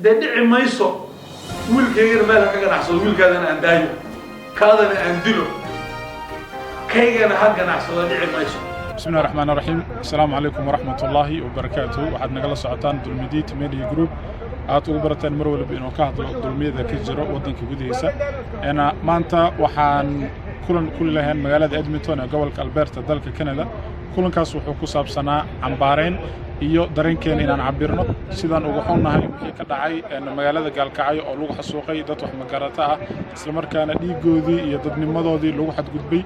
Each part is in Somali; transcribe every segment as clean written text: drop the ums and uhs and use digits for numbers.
دعي ما يسو ويلكيغير مالك كان أحصل ويلكادنا أندايو كادنا أندلو كيغنا حقنا أحصل دعي ما يسو بسم الله الرحمن الرحيم السلام عليكم ورحمة الله وبركاته وحد نقل سعطان دولميديت ميديا جروب aad ugu barateen mar walba inuu ka hadlo dulmiyada ka jira wadanka gudihiisa maanta waxaan kulan ku leeyahay magaalada Edmonton ee gobolka Alberta dalka Canada kulankaas wuxuu ku saabsanaa cambaareen iyo dareenkeen inaan cabirno sidaan ugu xunnahay wixii ka dhacay magaalada Gaalkacyo oo lagu xasuuqay dad wax magarata ah isla markaana dhiigoodii iyo dadnimadoodii lagu xadgudbay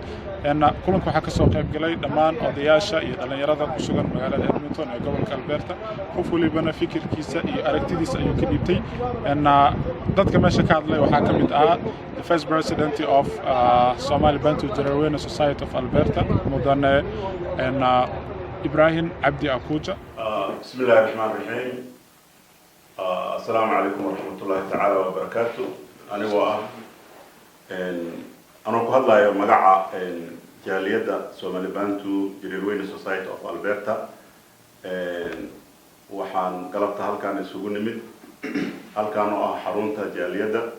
kulanka waxa ka soo qayb galay dhammaan odayaasha iyo dhalinyarada ku sugan magaalada Edmonton ee gobolka Alberta qof walibana fikirkiisa iyo aragtidiisa ayuu ka dhibtay dadka meesha ka hadlay waxa ka mid ah the first president of Somali Bantu Jareerweyne Society of Alberta mudane إبراهيم عبدي أكوجا. بسم الله الرحمن الرحيم. السلام عليكم ورحمة الله تعالى وبركاته. أنا كهذا يوم مجاعة جالية سومالي بانتو جريروين سوسايتي أوف ألبرتا وحن قلبت هالكان السجون مد هالكانوا حرونتا جالية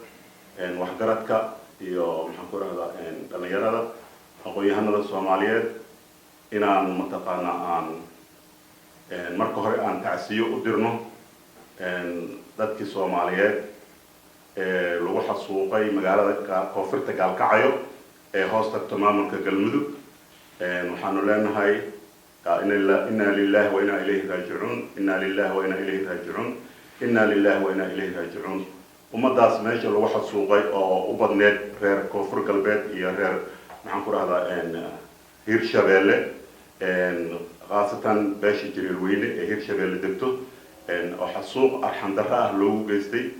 وحجرتك يوم حكور هذا دليرة أقوي هنا الصوماليات inaan mataqaana aan marka hore aan tacsiyo u dirno dadkii Soomaaliyeed ee lagu xasuuqay magaalada koonfurta Gaalkacyo ee hoosta maamulka Galmudug waxaanu leenahay inna lillahi wa inna ilayhi raaji'uun inna lillahi wa inna ilayhi raaji'uun inna lillahi wa inna ilayhi raaji'uun ummadaas meesha lagu xasuuqay oo u badneed reer koonfur galbeed iyo reer maxaan ku raahdaa Hirshabeelle خاصة باش يجري الويل هيرشبيل دكتو وحسوق أرحم دراه لو جستي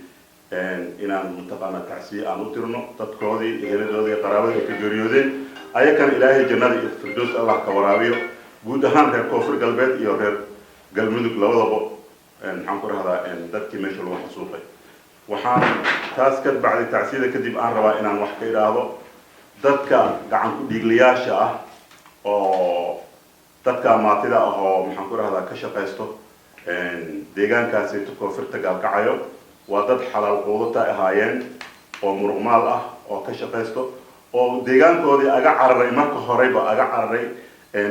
إن المنطقة تعسي أنو ترنو تذكري هذي قرابة كجريودين أي كان إلهي جنة الفردوس الله كورابيو جودهان هر كفر قلبت يهر قلبك لوضبو نحكر هذا دتك ماشي لو حسوقي وحان تاسكت بعد التعسير كدب أن روا إن وحكي هذا دتك قعن ديجلياشة أو dadka maatida ah oo maxaan ku raahdaa ka shaqeysto deegaankaas ay koonfurta Gaalkacyo waa dad xalaal qoodata ahaayeen oo muruqmaal ah oo ka shaqeysto oo deegaankoodii aga cararay marka horeyba aga cararay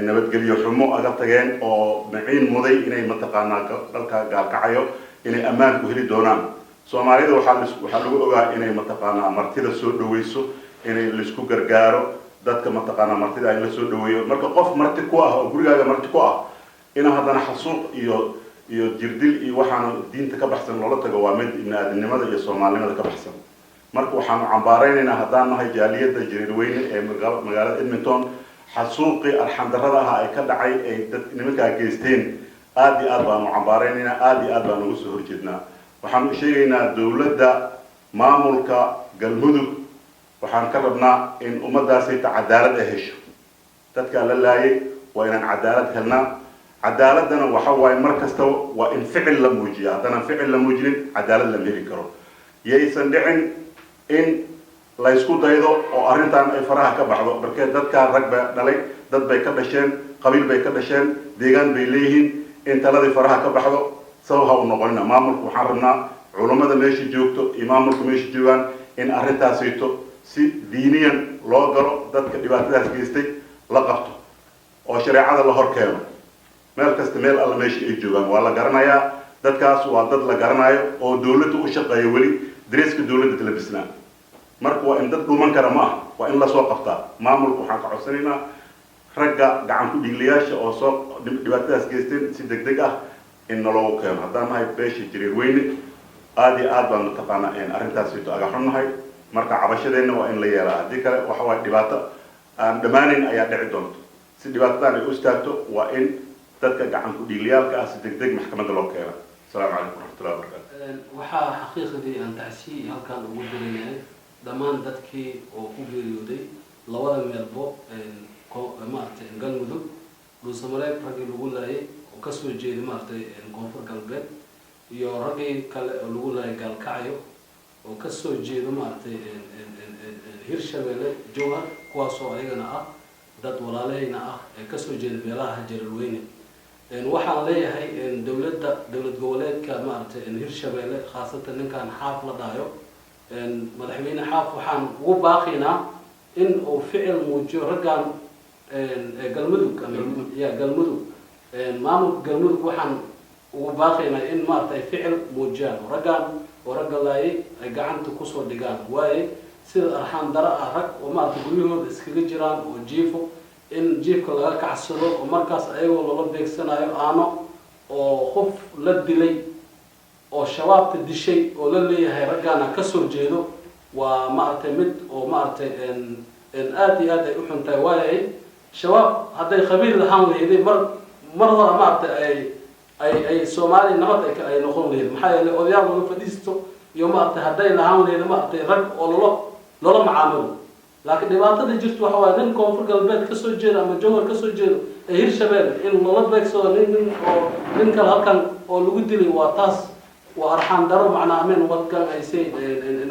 nabadgelyo xumo aga tageen oo maciin muday inay mataqaanaa dalka Gaalkacyo inay ammaan ku heli doonaan Soomaalida waxa lagu ogaa inay mataqaanaa martida soo dhaweyso inay la isku gargaaro dadka mataqaana martida ay la soo dhaweeyo marka qof marti ku ah oo gurigaaga marti ku ah in hadana xasuuq iyo jirdil iyo waxaan diinta ka baxsan loola tago waa mid ibn aadamnimada iyo Soomaalinimada ka baxsan marka waxaan cambaaraynaa hadaan nahay jaaliyada Jareerweyne ee magaalada Edmonton xasuuqi arxam darrada ah ay ka dhacay ay dad nimanka geysteen aad iyo aad baan u cambaaraynaa aad iyo aad baan ugu soo horjeednaa waxaan u sheegaynaa dawladda maamulka Galmudug waxaan ka rabnaa in ummadaasi cadaalad ay hesho dadka la laayay waa inaan cadaalad helnaa cadaaladana waxa waay markasta waa in ficil la muujiyo hadana ficil la muujin cadaalad la heli karo yeysan dhicin in la isku daydo oo arintan ay faraha ka baxdo markay dadka ragba dhalay dad bay ka dhasheen qabiil bay ka dhasheen deegaan bay leeyihiin in taladii faraha ka baxdo sabab u noqonina maamulku waxaan rabnaa culimada meesha joogto imaamulku meesha joogan in arintaasito si diiniyan loo galo dadka dhibaatadaas geystay la qabto oo shariicada la horkeeno meel kasta meel alla meesha ay joogaan waa la garanayaa dadkaas waa dad la garanayo oo dawladdu u shaqeeyo wali dareeska dawladda la bisnaa marka waa in dad dhuuman kara ma waa in la soo qabtaa maamulku waxaan ka codsanaynaa ragga gacan ku dhigliyaasha oo soo dhibaatadaas geysteen si degdeg ah in loo keeno hadaan nahay beesha Jareerweyne aad iyo aad baan mataqaanaa arrintaas aga xunnahay marka cabashadeena waa in la yeelaa hadii kale waxa way dhibaato aan dhamaanin ayaa dhici doonto si dhibaatadan ay u istaagto waa in dadka gacan ku dhigliyaalka ah si degdeg maxkamadda loo keeno السلام عليكم ورحمة الله وبركاته. waxaa xaqiiqdii aan tacsiin halkan ugu dirinahay dhammaan dadkii oo ku geeriyooday labada meelbo maartay Galmudug Dhuusamareeb ragii lagu laayay oo ka soo jeeday maartay koonfur galbeed iyo ragii kale oo lagu laayay Gaalkacyo oo ka soo jeedo maartay Hirshabeelle Jowhar kuwaas oo ayagana ah dad walaaleyna ah ee ka soo jeeda beelaha Jareerweyne waxaan leeyahay dowlad goboleedka maaragtay hirshabeelle khaasatan ninkan xaaf la dhahayo madaxweyne xaaf waxaan ugu baaqaynaa in uu ficil muujiyo raggan galmudug galmudug maamulka galmudug waxaan ugu baaqaynaa in maaragtay ficil muujiyaan raggan oo ragga laayay ay gacanta kusoo dhigaan waaye sida arxaan dara ah rag oo maaragtay guryahooda iskaga jiraan oo jiifo in jiifka laga kacsado oo markaas ayagoo loola beegsanayo aano oo qof la dilay oo shabaabka dishay oo la leeyahay raggaana ka soo jeedo waa maaragtay mid oo maaragtay aad iyo aad ay u xuntahay waaye shabaab hadday qabiil lahaan weyday mar hore maaragtay ay Soomaali nabad ay noqon leeyahay maxaa yeelay odayaal laga fadhiisto iyo maaragtay hadday lahaan leeyahay maaragtay rag oo loola macaamilo laakiin dhibaatada jirto waxa waaye nin koonfur galbeed ka soo jeeda ama jowhar ka soo jeedo ee hirshabeelle in loola beegsado nin kale halkan oo lagu dilay waa taas waa arxaan daro macnaa amin wadkan ay say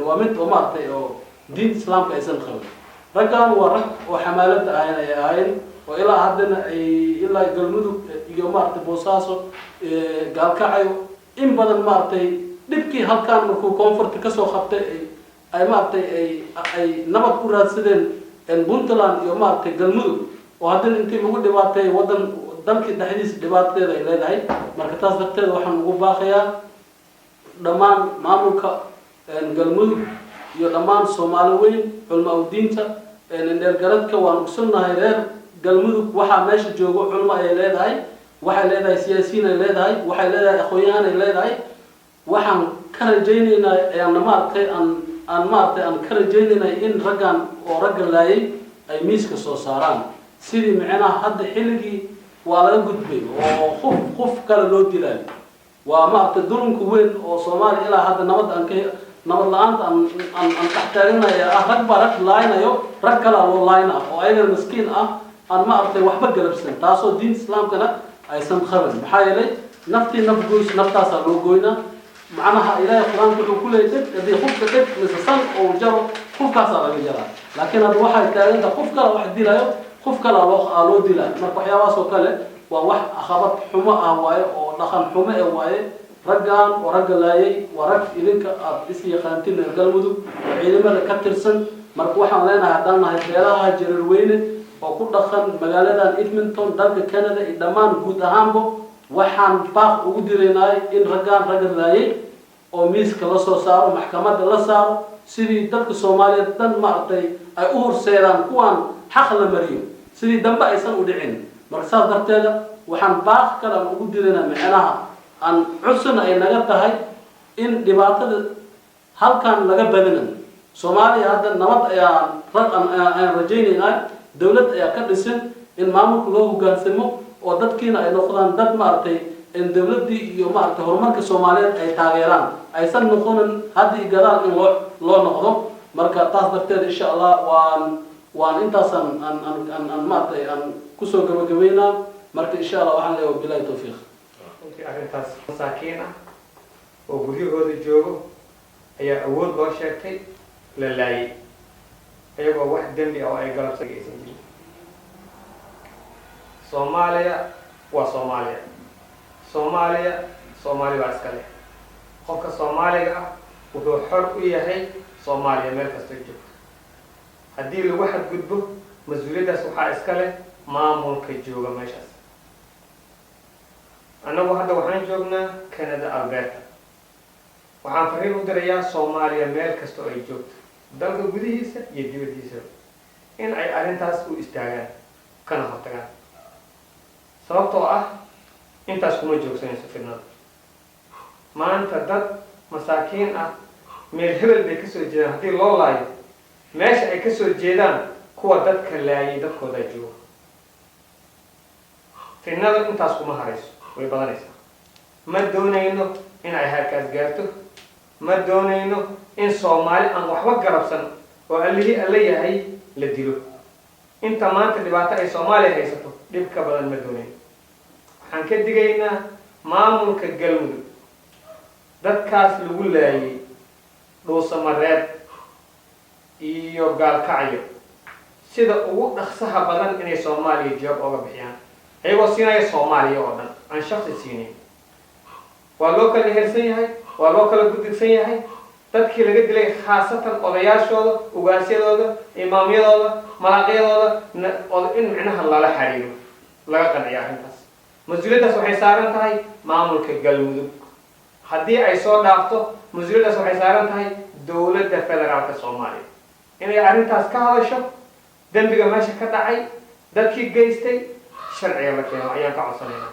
waa mid oo maaragtay oo diinta islaamka aysan qabin raggan waa rag oo xamaalada ay ahayn oo ilaa haddana ay ilaa galmudug iyo maaragtay boosaaso gaalkacayo in badan maaragtay dhibkii halkan markuu koonfurta kasoo qabtay ay maaragtay ay nabad ku raadsadeen puntland iyo maaragtay galmudug oo haddana intii lagu dhibaatay dalkii dhexdiisa dhibaateeda ay leedahay marka taas darteeda waxaan ugu baaqayaa dhammaan maamulka galmudug iyo dhammaan Soomaali weyn culmo diinta dheergaradka waan ogsoonnahay reer galmudug waxaa meesha joogo culmo ay leedahay waxay leedahay siyaasiyiin ay leedahay waxay leedahay aqoon-yahan ay leedahay waxaan ka rajaynaynaa maaragtay aan ka rajaynaynaa in raggan oo ragga laayay ay miiska soo saaraan sidii micnaha hadda xilligii waa laga gudbay oo qof kale loo dilay waa maaragtay dulunka weyn oo Soomaali ilaa hadda nabad la'aanta aan taxtaaganaya rag baa rag laaynayo rag kale loo laayna oo ayaga miskiin ah aan maaragtay waxba galabsan taasoo diinta islaamkana aysan qabin maxaa yeelay naftii naf goys naftaas loo gooyna macnaha ilaahay quraanka wuxuu ku leeyahay hadii qofka dad misan oo jaro qofkaas laga jaraa laakiin hada waxay taaganta qof kale wax dilayo qof kale loo dilaa marka waxyaabahaas oo kale waa wax akhabad xumo ah waaye oo dhaqan xumo ah waaye raggan oo ragga laayay waa rag idinka aad is yaqaantiin galmudug oo ciidamada ka tirsan marka waxaan leenahay haddaan nahay beelaha jareer weyne oo ku dhaqan magaaladan Edmonton dalka Canada iyo dhammaan guud ahaanba waxaan baaq ugu direynaa in ragga laayay oo miiska la soo saaro maxkamadda la saaro sidii dadka Soomaaliyeed dan maartay ay u horseedaan kuwan xaq la mariyo sidii dambe aysan u dhicin marka saas darteeda waxaan baaq kale ugu direynaa macnaha aan cusub ay naga tahay in dhibaatada halkan laga badanan Soomaaliya hadda nabad ayaan rajaynaynaa dawlad ayaa ka dhisan in maamulka loo hoggaansamo oo dadkiina ay noqdaan dad maartay in dawladii iyo maartay horumarka Soomaaliyeed ay taageeraan aysan noqonin hadii gadaal in loo noqdo marka taas darteed insha Allah waan intaasan aan maartay aan ku soo gabagabeynaa marka insha Allah waxaan leeyahay billahi tawfiiq intii arrintaas masaakiin ah oo guryahooda joogo ayaa awood loo sheegtay la laayay ayagoo wax dambi ah oo ay galabsagaysan jirin Soomaaliya waa Soomaaliya waa iska leh qofka Soomaaliga ah wuxuu xor u yahay Soomaaliya meel kasta joogto haddii lagu xadgudbo mas'uuliyadaas waxaa iska leh maamulka jooga meeshaas anagu hadda waxaan joognaa Canada Alberta waxaan fariin u dirayaa Soomaaliya meel kasta oo ay joogto dalka gudihiisa iyo dibaddiisa in ay arrintaas u istaagaan kana hortagaan sababtoo ah intaas kuma joogsanayso fidnada maanta dad masaakiin ah meel hebel bay kasoo jeedaan haddii loo laayo meesha ay kasoo jeedaan kuwa dadka laayay dadkooda jooga fidnada intaas kuma harayso way badanaysaa ma doonayno in ay halkaas gaarto ma doonayno in Soomaali aan waxba garabsan oo allihii alla yahay la dilo inta maanta dhibaato ay Soomaaliya haysato dhib ka badan ma doonayno waxaan ka digaynaa maamulka galmudug dadkaas lagu laayay dhuusamareed iyo gaalkacyo sida ugu dhaqsaha badan inay Soomaaliya jawaab uga bixiyaan ayagoo siinaya Soomaaliya oo dhan aan shaksi siinin waa loo kala hersan yahay waa loo kala guddigsan yahay dadkii laga dilay khaasatan odayaashooda ugaasyadooda imaamyadooda malaaqyadooda in micnaha lala xariiro laga qanciyo arrintaas mas-uuliyaddaas waxay saaran tahay maamulka galmudug haddii ay soo dhaafto mas-uuliyaddaas waxay saaran tahay dowladda federaalka soomaaliya inay arrintaas ka hadasho dembiga meesha ka dhacay dadkii geystay sharciga la keeno ayaan ka codsanaynaa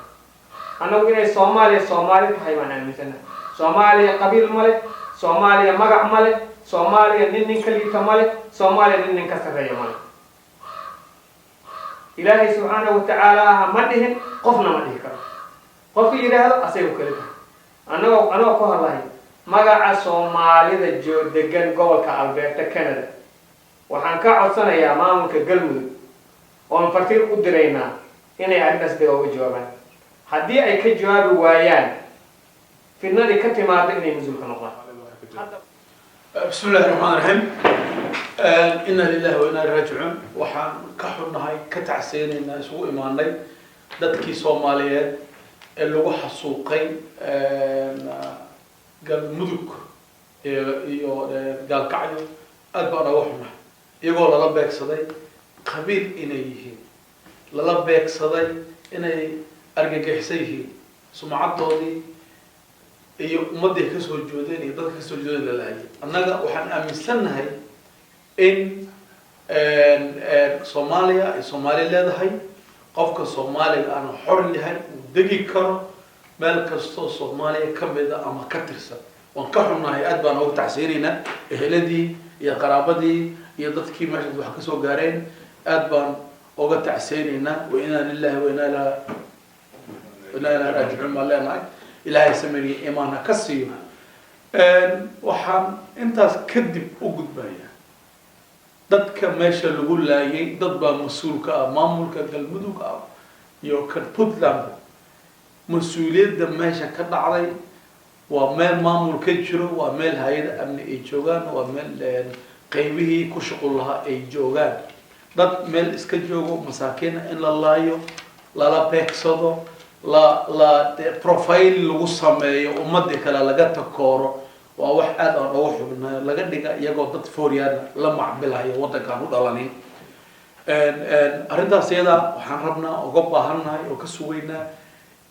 annagu inay soomaaliya soomaali tahay baan aaminsanahay soomaaliya qabiil male soomaaliya magac male soomaaliya nin ka liita male soomaaliya nin ka sarreeya male ilaahay subxaanahu watacaala ma dhihin qofna ma dhihi karo qofka yidhaahdo asaga kala tahay anagoo ku hadlahay magaca soomaalida degan gobolka Alberta Canada waxaan ka codsanayaa maamulka galmudug oon fartiin u diraynaa inay arrintaas dib uga jawaabaan haddii ay ka jawaabi waayaan fitnadii ka timaada inay mas-uulka noqdaan بسم الله الرحمن الرحيم إنا لله وإنا إليه راجعون وحان كحناهاي كتعسين الناس وإيماني dadkii Soomaaliyeed ee lagu xasuuqay galmudug iyo galkacyo aad baan uga xumaa iyagoo lala beegsaday qabiil inay yihiin lala beegsaday inay argagixisay yihiin sumcadoodii iyo ummadii ka soo joodeen iyo dadka ka soo joodeen la laayay annaga waxaan aaminsanahay in Soomaaliya ay Soomaali leedahay qofka Soomaaliga aan xor yahay uu degi karo meel kasto Soomaaliya ka mid ah ama ka tirsan waan ka xunahay aad baan uga tacsiinayna eheladii iyo qaraabadii iyo dadkii meesha wax ka soo gaareen aad baan uga tacsiinayna wa inna lillahi wa inna ilaihi raaji'uun ma leenahay ilaahay sameeyay iimaanka ka siiyo waxaan intaas kadib u gudbayaa dadka meesha lagu laayay dad baa mas'uulka ah maamulka galmudug ah iyo kan Puntland mas'uuliyadda meesha ka dhacday waa meel maamul ka jiro waa meel hay'ad amni ay joogaan waa meel qaybihii ku shaqo lahaa ay joogaan dad meel iska joogo masaakiin in la laayo lala beegsado la profile lagu sameeyo ummadda kale laga takooro waa wax aad aan ugu xubnahay laga dhiga iyagoo dad fooriyaan la macbilayo wadankan u dhalanin arrintaas iyada waxaan rabnaa uga baahannahay oo ka sugaynaa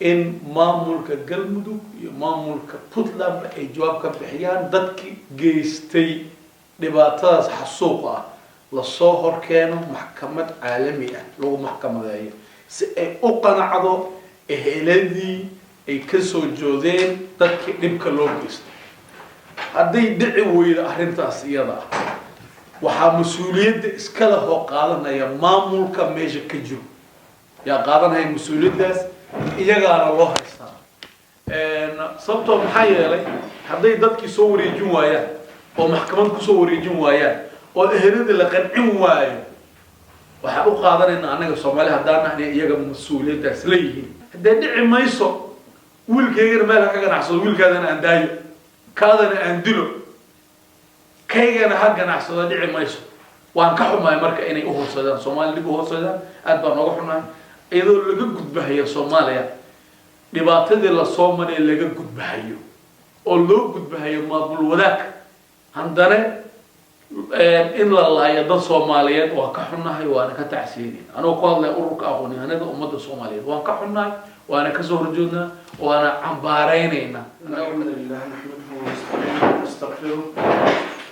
in maamulka galmudug iyo maamulka Puntland ay jawaab ka bixiyaan dadkii geystay dhibaatadaas xasuuq ah la soo horkeeno maxkamad caalami ah lagu maxkamadeeyo si ay u qanacdo eheladii ay ka soo joodeen dadkii dhibka loo geystay hadday dhici weydo arrintaas iyada waxaa mas'uuliyadda iska leh qaadanaya maamulka meesha ka jiro yaa qaadanaya mas'uuliyaddaas iyagaana loo haystaa sababtoo maxaa yeelay hadday dadkii soo wareejin waayaan oo maxkamad ku soo wareejin waayaan oo eheladii la qancin waayo waxaan u qaadanaynaa annaga Soomaali haddaan nahay iyaga mas'uuliyaddaas leeyihiin haddii dhici mayso wiilkayga meel ka ganacsado wiilkaadana aan daayo kaadana aan dilo kaygana ha ganacsado dhici mayso waan ka xumahay marka inay u hoosadaan Soomaali dib u hoosadaan aad baan uga xumahay iyadoo laga gudbahayo Soomaaliya dhibaatadii la soo maray laga gudbahayo oo loo gudbahayo maamul wadaag handane in la laayo dad Soomaaliyeed waa ka xunahay waana ka tacsiinay anoo ku hadlay ururka aqoon-yahanada ummadda Soomaaliyeed waan ka xunahay waana ka soo horjoodnaa waana cambaaraynayna alhamdulillah nahmaduhu wa nastaghfiruh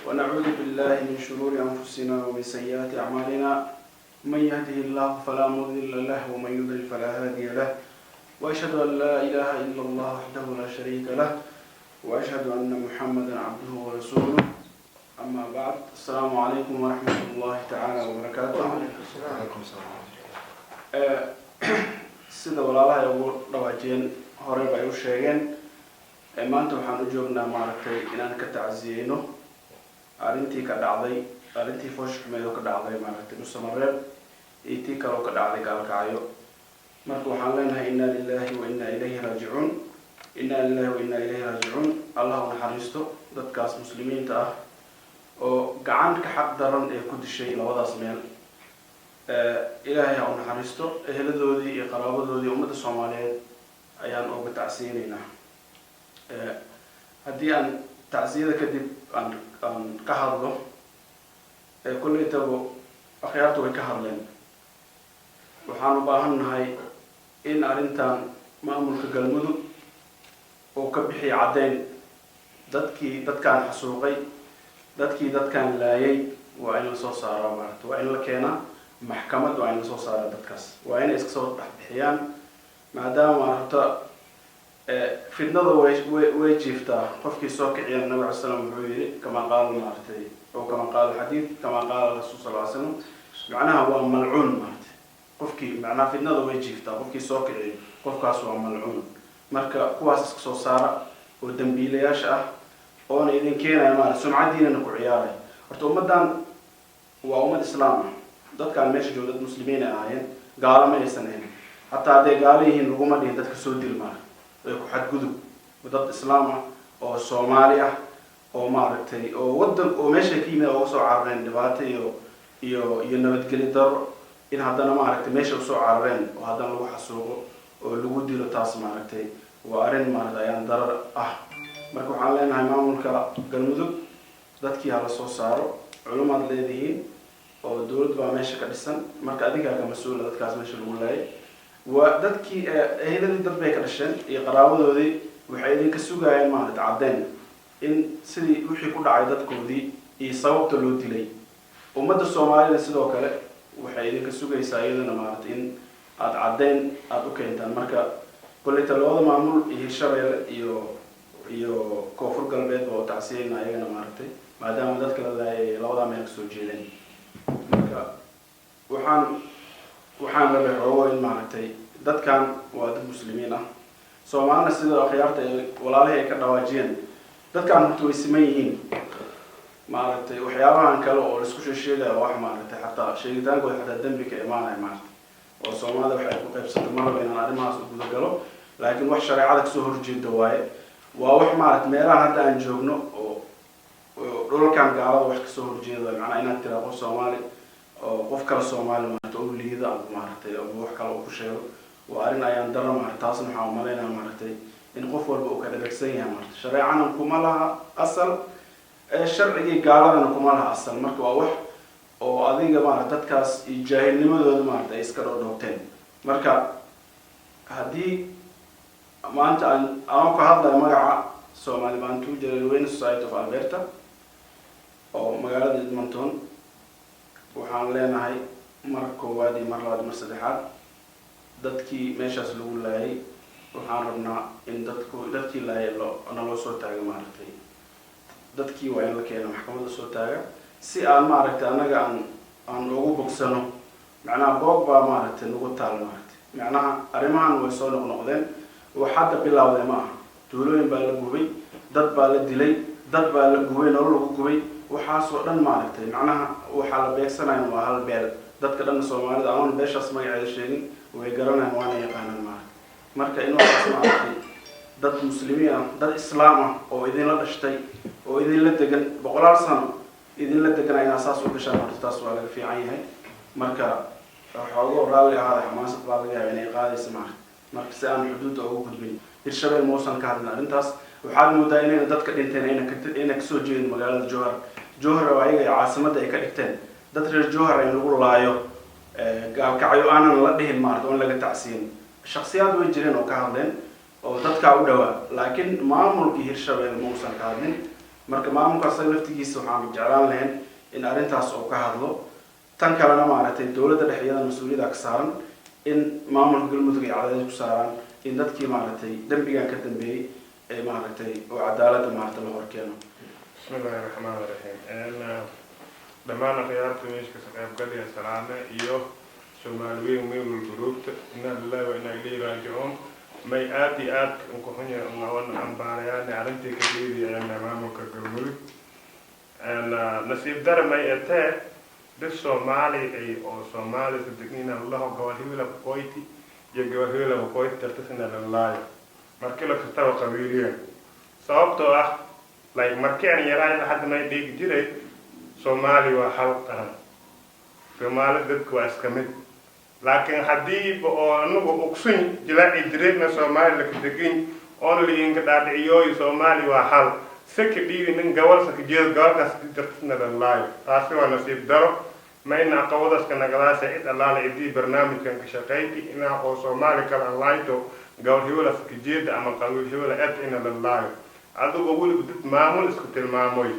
wa na'udhu billahi min shururi anfusina wa min sayyiati a'malina man yahdihillahu fala mudilla lahu wa man yudlil fala hadiya lahu wa ashhadu an la ilaha illa Allah wahdahu la sharika lahu wa ashhadu anna Muhammadan 'abduhu wa rasuluhu أما بعد السلام عليكم ورحمة الله تعالى وبركاته. وعليكم السلام. سيدا والله يقول رواجين هرب عيوش شيئين ما أنتم حنجوبنا معركة إن أنا كتعزينه أرنتي كدعضي أرنتي فوش حميدو كدعضي معركة نستمرر إيتي كلو كدعضي قال كعيو مركو حالنا إنا لله وإنا إليه راجعون إنا لله وإنا إليه راجعون الله نحرسته ضدكاس مسلمين تأه oo gacan ka xaq daran ee ku dishay labadaas meel ilaahay ha u naxariisto eheladoodii iyo qaraabadoodii ummadda Soomaaliyeed ayaan uga tacsiyeynaynaa. haddii aan tacsiyada kadib aan ka hadlo kullaytaba akhyaartu way ka hadleen. waxaan u baahannahay in arrintan maamulka galmudug oo ka bixiya caddeyn dadkaan xasuuqay, dadkaan laayay, waa in la soo saaraa maaragta, waa in la keenaa maxkamad, waa in la soo saaraa dadkaas, waa inay iska soo dhex bixiyaan, maadaama maaragta fitnada way jiiftaa. qofkii soo kiciyana nabi cala slam wuxuu yidhi kamaa qaala maaragtay oo kamaa qaala xadiid kamaa qaala rasuul sal ly slam, macnaha waa malcuun maaragtay. qofkii macnaha fitnada way jiiftaa, qofkii soo kiciyo qofkaas waa malcuun. marka kuwaas iska soo saara oo dambiilayaasha ah oona idin keenaya maaragta sumcadiinana ku ciyaaray. horta ummaddan waa ummad islaam ah, dadkaan meesha jooga dad muslimiin ay ahaayeen, gaalo ma aysan ahayn. hataa hadday gaalo yihiin laguma dhihin dadka soo dil maaragta way ku xadgudub. dad islaam ah oo Soomaali ah oo maaragtay oo wadan oo meesha ka yimid oo soo carareen dhibaato iyo nabadgelyo daro, in haddana maaragtay meesha usoo carareen oo haddana lagu xasuuqo oo lagu dilo, taas maaragtay waa arrin maaragtay ayaan darar ah. marka waxaan leenahay maamulka galmudug dadkii hala soo saaro, culumaad leedihiin oo dowlad baa meesha ka dhisan, marka adinkaa ka mas-uula dadkaas meesha lagu laayay. waa dadkii eheladii dad bay ka dhasheen iyo qaraabadoodii, waxay idinka sugayeen maaragta caddeyn in sidii wixii ku dhacay dadkoodii iyo sababta loo dilay. ummadda soomaalida sidoo kale waxay idinka sugaysaa iyadana maaragta in aada caddeyn aada u keentaan. marka kollayta labada maamul iyo hirshabeelle iyo koonfur galbeed oo tacsiyeyna ayagana maaragtay, maadaama dadka la laayay labadaa meel kasoo jeedeen. marka waxaan rabay xoogo in maaragtay dadkan waa dad muslimiin ah, soomaalina sida akhyaarta walaalihii ay ka dhawaajiyeen, dadkaan horta way siman yihiin. maaragtay waxyaabahan kale oo laisku sheegaya wax maaragtay xataa sheegitaankooda xataa dembi ka imaanaya maaragtay, oo soomaalida waxay ku qaybsatay maraba inaan arrimahaas u guda galo, laakiin wax shareecada kasoo horjeeda waaye. waa wax maaragtay meelahan hadda aan joogno oo dhulalkan gaalada wax kasoo horjeeda, macnaa inaad tiraa qof Soomaali oo qof kale Soomaali maaragtay oo liida ama maaragtay oo wax kale uu ku sheego, waa arrin ayaan daro maaragtay. taasna waxaan u maleynayaa maaragtay in qof walba uu ka dhagagsan yahay maaragtay. shareecana kuma laha asal, sharcigii gaaladana kuma laha asal. marka waa wax oo adiga maaragtay dadkaas iyo jaahilnimadooda maaragtay ay iska dhoodhoobteen. marka haddii maanta aan ka hadlayo magaca Somali Bantu Jareerweyne Society of Alberta oo magaalada Edmonton, waxaan leenahay mar koowaad iyo mar labaad mar saddexaad dadkii meeshaas lagu laayay, waxaan rabnaa in dadkii laayay naloo soo taaga maaragtay. dadkii waa in la keeno maxkamadda soo taaga si aan maaragtay annaga aan ugu bogsano. macnaha boog baa maaragtay nagu taal maaragtay, macnaha arrimahan way soo noqnoqdeen. wax hadda bilowday ma aha, tuulooyin baa la gubay, dad baa la dilay, dad baa la gubay, nolol lagu gubay, waxaasoo dhan maaragtay macnaha waxaa la beegsanayan waa hal beel. dadka dhan Soomaalida aan beeshaas magaceeda sheegin way garanayaan, waana yaqaanaan maaragtay. marka in waxaas maaragtay dad muslimiin ah, dad islaam ah oo idinla dhashtay oo idinla degan boqolaal sano idinla degan inaa saas u gashaan, horta taas waa laga fiican yahay. marka xoogoo raalli ahaada xamaasad baa laga yaaba inay qaadaysa maaragtay. marka si aan xuduudda ugu gudbin, hirshabelle mausan ka hadlin arrintaas. waxaad moodaa inayna dadka dhinteen ayna kasoo jeedin magaalada jowhar oo ayaga caasimadda ay ka dhigteen. dad reer jowhar in lagu laayo gaalkacyo aanan la dhihin maaragtay oon laga tacsiyin. shaksiyaad way jireen oo ka hadleen oo dadkaa u dhawaa, laakiin maamulkii hirshabelle mausan ka hadlin. marka maamulkaas laftigiisa waxaan jeclaan lahayn in arrintaas oo ka hadlo. tan kalena maaragtay dowladda dhexdeeda mas-uuliyadda ka saaran in maamulka galmudug ay cadaadis ku saaraan in dadkii maaragtay dembigan ka dambeeyey ee maaragtay oo cadaaladda maaragtay la hor keeno. bismillahi raxmaani raxiim. dhammaan akhyaarta meesha ka qaybgalaya salaame iyo Soomaali weyn meel walba joogta, inna lillahi wa inna ilayhi raajicuun. may aad iyo aad ugu xunyahay una ambaarayaan arrintii ka dhiidiyeen maamulka galmudug. nasiib dare may atee dad Soomaali ay oo Soomaali saddeqina Allahu gawahila qoyti iyo gawahila qoyti tartasna lillahi. markii la kastaba qabiiliya sababtoo ah markii aan yaraan hadda may dhigi jiray Soomaali waa hal qaran, Soomaali dadku waa iska mid. laakiin haddii oo anagu ogsun jilaaci direedna soomaali laka degin oona liinka dhaadhiciyooyi soomaali waa hal saka dhiibi nin gawal saka jeedo gabalkaas jirtasna dhalaayo taasi waa nasiib daro ma ina aqawadaska nagadaasa cid allaala cidii barnaamijkan ka shaqayti inaa oo soomaali kale aan laayto gawal hiwala saka jeeda ama qabiil hiwala ed ina dhalaayo adigoo weliba dad maamul isku tilmaamoy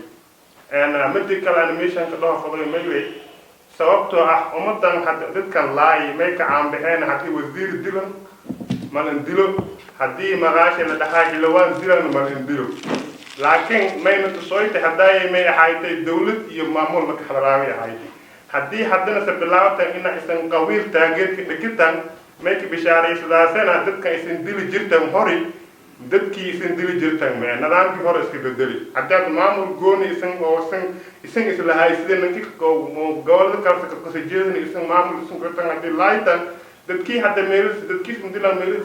midii kale animationka dhaho faday mayway sababtoo ah ummadan hadda dadkan laayi may ka caanbaxeen haddii wasiir dilan malan dilo haddii maqaashi la dhahaa xildhibaan dilan malan dilo laakiin mayna tusooyta haddaayay may ahaaytay dawlad iyo maamul marka hadraawi ahaaytay haddii haddana se bilaabatan ina isan qawiil taageerka dhikitan may ka bishaaraysadaasena dadka isan dili jirtan hori dadkii isan dili jirtan mee nidaamkii hore iska bedeli haddaad maamul gooni isan islahay sida ninki gobolada kalsaka kasajeedin isan maamul isan kartan haddii laaytan dadkii hadda meelis dadkii isan dilan meelis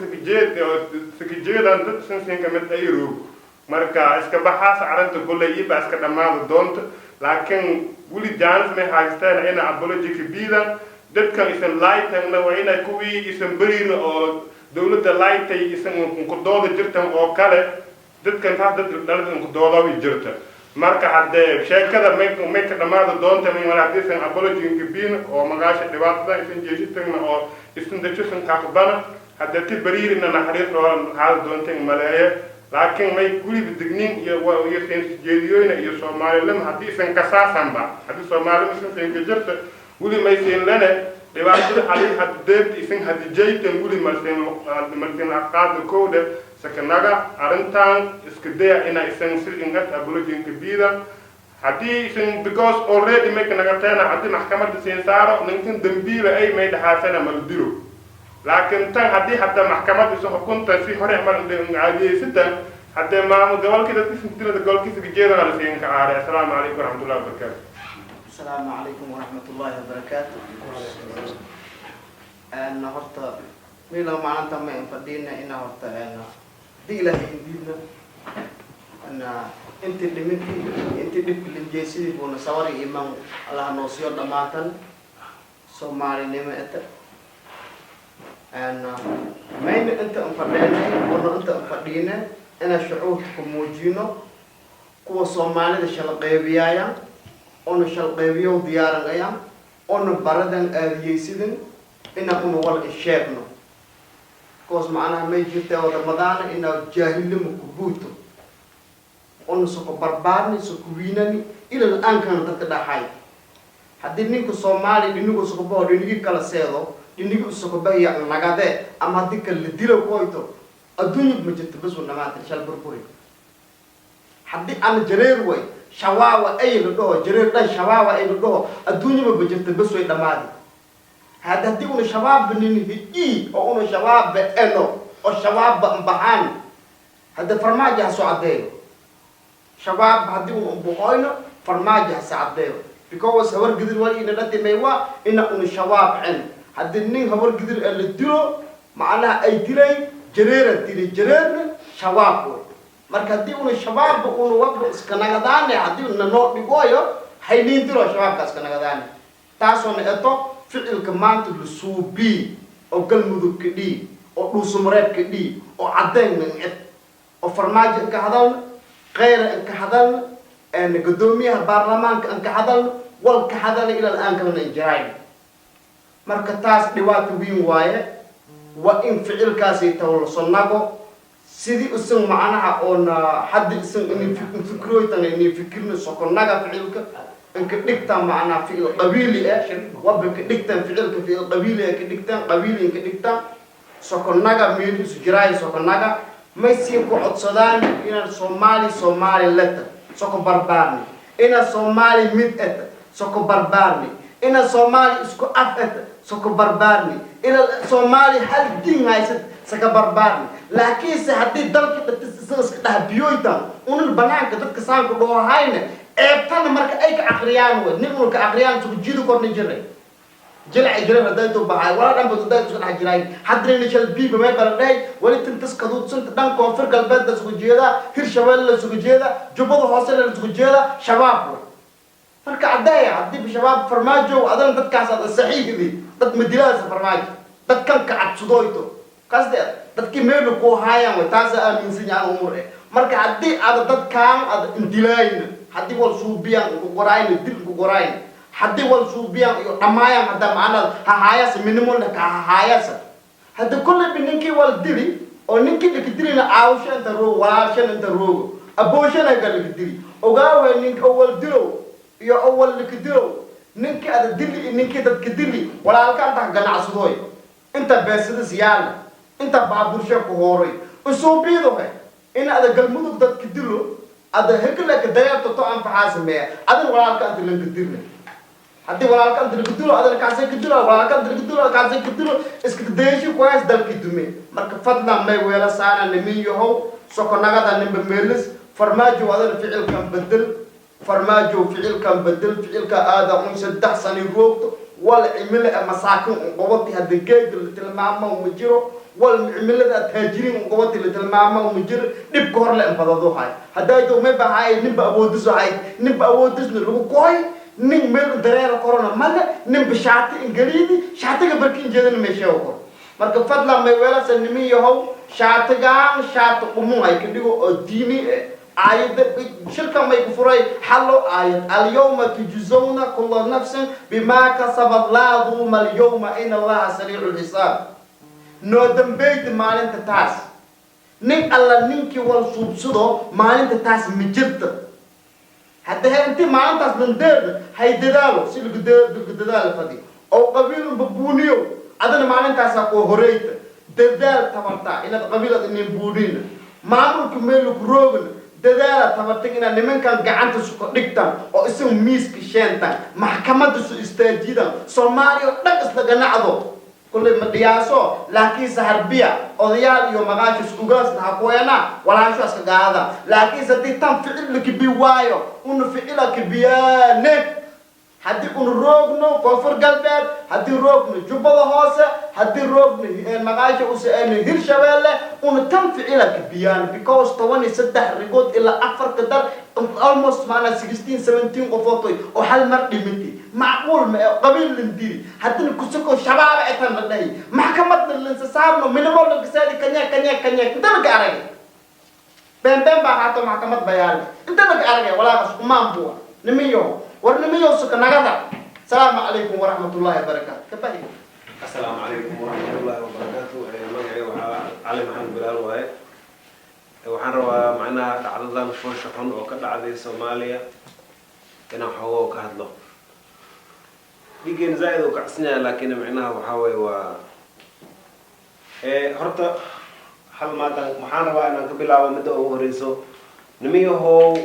sakajeedan dad isan siinka mid ay roog marka iska baxaas arrinta kulley iba iska dhammaada doonta laakiin weli jaanis may haysteen ina apology ka biidan dadkan isan laaytanna waa inay kuwii isan beriina oo dawladda laaytay isan kudooda jirtan oo kale dadkan taas dad dhalada kudoodawi jirta marka haddee sheekada may ka dhammaada doonta may mala haddii isan apology ka biina oo magaasha dhibaatada isan jeesitagna oo isan dajisan kaaqbana haddee ti beriirina naxariis oo haada doontan maleeye laakiin may weliba digniin iyo seensijeediyoyna iyo soomaalilima haddii isan kasaasanba haddii soomaalima isan seenka jirta weli may siin lene dhibaatada ali haddeed isan hadijaytan weli malsin aqaada kowda sakanaga arrintan iska daya ina isan si ingat abolojinka biida haddii isan because already may kanagateena haddii maxkamadda siin saaro ninkan dambiila ay may dhahaasana mal dilo laakiin tan haddii hadda maxkamadda isu xukunta si hore caadiyeysatan haddee maamul gobolkii dadkiisa dilada gobolkiisa gajeedana la siin ka aaray assalaamu calaykum waraxmatullahi wabarakaatu السلام عليكم ورحمة الله وبركاته. أنا هرتا ميلا معناتها ما ينفدينا إن هرتا أنا دي له يندينا أنا أنت اللي منتي أنت اللي كل الجيسي بونا سواري إمام الله نوصير دماتن سومالي نمأت أنا ما إن أنت أنفدينا وأنا أنت أنفدينا أنا شعوركم موجينه كوا سومالي ده شلقيبيايا أنا شلقيبيو ديارن أيام أنا بردن أديسيدن إن أنا ولا الشيخنا كوز معنا ما يجتة ورمضان إن جاهل مكبوتو أنا سوق بربارني سوق وينني إلى الآن كان تكدا حي حدني كسومالي دنيكو سوق بوا دنيكي كلا سيلو دنيكو سوق بيا نعاده أما ديك اللي ديرو كويتو الدنيا بمجت بس ونمات الشال بربوري حدي أنا جرير وين شواوا أي لدوه جرير ده شواوا أي لدوه الدنيا بمجت بس ونمات هذا ديون شباب بنيني في أو أنا شباب بأنو أو شباب بحان هذا فرماجة سعدين شباب هديون بقاينا فرماجة سعدين because هور قدر ولي إن ردي ميوا إن أنا شباب عن هذا النين هور قدر اللي دلو معناها أي دلي جريرة دلي جريرة شباب مركز ديون شباب بقولوا وقت سكناغداني هديون ننوع بقايا هينين دلو شباب كسكناغداني تاسون إتو فعل كمان تلسوبي أو قلمدو كدي أو دوسمرات كدي أو عدين من عد أو فرماج كهذا غير كهذا أن قدوميها برلمان كهذا والكهذا إلى الآن كمان إجرائي مركز دوات بين وايه وإن فعل كاسي تقول صنعه سيدي اسم معناها أن حد اسم إني فكروي تاني إني فكرني سكرنا فعلك إنك دكتة معنا في القبيلة وبك دكتة فعلك في القبيلة كدكتة قبيلة إنك دكتة سكرنا ميل سجراي سكرنا ما يصير كعد صدام إن الصومالي لتا سكر بربارني إن الصومالي ميت أت سكر بربارني إن الصومالي إسكو أف أت سكر بربارني إن الصومالي هل دين هاي سكر بربارني لكن سهدي دلك تسقط تهبيويتا ونالبنان كتب كسان كدوه هاينه أبتنا مرك أيك عقريان ونقول كعقريان تجيدو كورن جري جلع جري بدايتو بعاي ولا دم بدايتو سنة جراي حدري نشل بيب ما يبرداي ولا تنتس كدود سنت دم كوفر قلبات ده سوق جيدا هير شباب سوق جيدا جبض حاصل سوق جيدا شباب فرك عدايا عدي بشباب فرماجو وعدم تتكاسد الصحيح دي dad madilaasa farmaajo dad kan kacabsadooyto kasde dadkii meelu ku haayaan way taas aaminsan yahay umur marka haddii aad dadkaan aad indilayna haddii wal suubiyaan ku qorayna dil ku qorayna haddii wal suubiyaan iyo dhamaayaan hadda macnaa ha haayas minimum ka haayas hadda kullu ninkii wal dili oo ninkii dhigdilina aawshan inta roo walaashan inta roo abooshan ay gal dhigdili ogaawe ninka awal dilo iyo awal dhigdilo ninkii aad dili ninkii dadka dili walaalka inta ganacsadooy inta beesada siyaana inta baabursha ku hooray usuubido hay in aad galmudug dadka dilo aad hekla ka dayarto to aan faxaasmee adan walaalka inta la dirna hadii walaalka inta la dilo adan kaasay ka dilo walaalka inta la dilo kaasay ka dilo iska deeshi kuwaas dalki dume marka fadlan may weela saana nimiyo sokonagada nimba meelis farmaajo adan ficilkan bedel farmaajo ficilkan bedel ficilka aada un 3 sano roogto wal cimile masaakin qobati hada geeg tilmaamo mujiro wal cimilada taajirin qobati tilmaamo mujiro dib ka hor la badado hay haday do may bahay nimba awoodiso hay nimba awoodisna lagu koy nin meel dareero corona male nin bishaati ingaliidi shaatiga barkin jeedana meesha ko marka fadlan may weela sanimiyo shaatigaan shaati qumu ay kadigo oo diini آية شركة ما يكفري حلو آية اليوم تجزون كل نفس بما كسبت لا ظلم اليوم إن الله سريع الحساب نودم بيت مالين تتاس نك الله نينك والسوبسدو مالين تتاس مجرد حتى هي أنت مالين تاس ندير هاي دلالو سيل قدال فدي أو قبيل ببونيو أدنى مالين تاس أكو هريت دلال تمرتا إن قبيلة إني بونين مامور كملو كروغن dadaala tabartigina nimankan gacanta su dhigtan oo isu miiska sheenta maxkamadda su istaajidan Soomaaliya dhan isla ganacdo kulli madiyaaso laakiin saharbiya odayaal iyo magaasho isku gaasna haqweena walaasho iska gaada laakiin sadii tan ficilki bi waayo unu ficilki biyaane haddii unu roogno koonfur galbeed haddii roogno jubbada hoose haddii roogno magaasho usaan hirshabeelle unu tan ficilki biyaan because 23 rigood ila 4 qadar almost mana 16 17 qofotoy oo hal mar dhimiti macquul ma qabiil lindiri haddii ku soo shabaab ay tan dhahay maxkamad linsa saarno minimal la gasadi kanya inta laga arag ben ba haato maxkamad bayaan inta laga arag walaa isku maambo nimiyo ورنميو سكنغدا السلام عليكم ورحمة الله وبركاته كفاية السلام عليكم ورحمة الله وبركاته مجيء علي محمد بلال واي وحن روا معنا على الله مشوار شحن وكذا على الصومالية كنا حوا وكهدلو بيجي زايد وكعسنا لكن معناها وحاوي و هرتا حل ما تان محن روا أنا قبل أو مدة وريسو نميو هو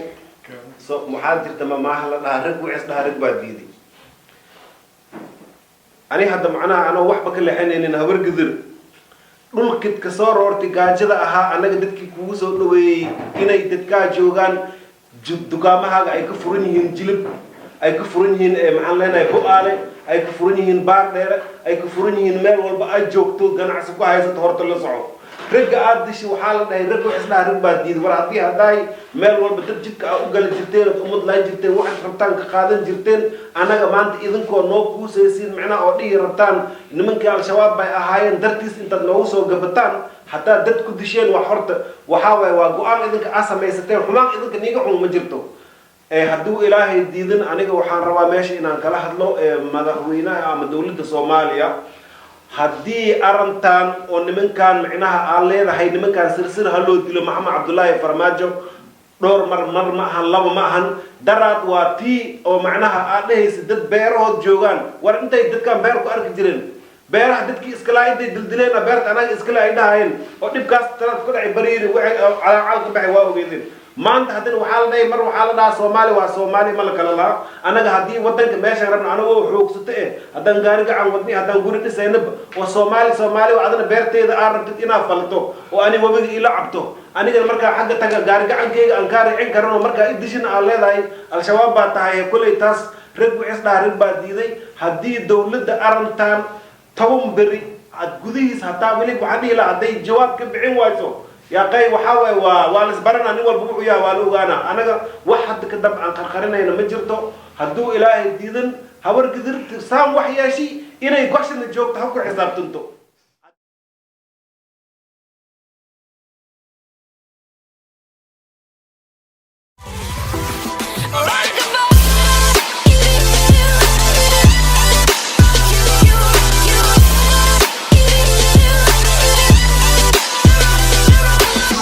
so محاضر تمام ما هلا هرق وعسنا هرق بعديدي أنا هذا معناه أنا واحد بكل حين إن هور قدر دول كت كسر أرتي كاجدا أها أنا قدرت كيكوز ولوي هنا يدت كاجوغان دكامة هاga ay ka furan yihiin jilib ay ka furan yihiin macalleen ay bu'aale ay ka furan yihiin baar dheer ay ka furan yihiin meel walba ay joogto ganacsi ku haysato horta la soco ragga aad dishi waxa la dhahay ragga isla rag baad diid war hadii haday meel walba dad jidka u gal jirteen umad la jirteen wax rabtaan ka qaadan jirteen anaga maanta idinkoo noo kuusaysiin macna oo dhigi rabtaan nimanka al-shabaab bay ahaayeen dartiis inta loo soo gabataan hatta dad ku disheen wax horta waxa way waa go'aan idinka asamaysateen xumaan idinka niga xun ma jirto hadduu ilaahay diidan aniga waxaan rabaa meesha inaan kala hadlo madaxweynaha ama dawladda Soomaaliya haddii arintan oo nimankan macnaha aan leedahay nimankan sirsir haloo dilo Maxamed Cabdullaahi Farmaajo dhowr mar ma ahan laba ma ahan daraad waa tii oo macnaha aad dhahaysa dad beerahood joogaan war intay dadkan beer ku arki jireen beeraha dadkii iska laayday dildileen beerta anaga iska laaydaayeen oo dhibkaas tarad ku dhacay bariiri waxay calaacad ka baxay waa ogeedeen maanta hadana waxa la dhahay mar waxa la dhahaa Soomaali waa Soomaali ma la kala laa anaga hadii wadanka meesha rabna anaga xoogsato hadan gaari gacan wadni hadan guri dhisaynaba oo Soomaali wadana beerteeda aan rabtid inaa falto oo ani wabiga ila cabto aniga marka xagga taga gaari gacankeyga aan ka ricin karno marka idishin aan leedahay al-shabaab baa tahay kulay taas rag wixii dhaarin baa diiday hadii dawladda arintan toban beri ad gudihiis hataa wali waxa dhila haday jawaab ka bixin wayso يا قي وحاوي والسبرنا نقول بروح يا والوغانا أنا واحد كدب عن خرخرنا هنا مجرته hadduu ilaahay diidan habar gidirta saan wax yeeshi inay goshana joogto ha ku xisaabtanto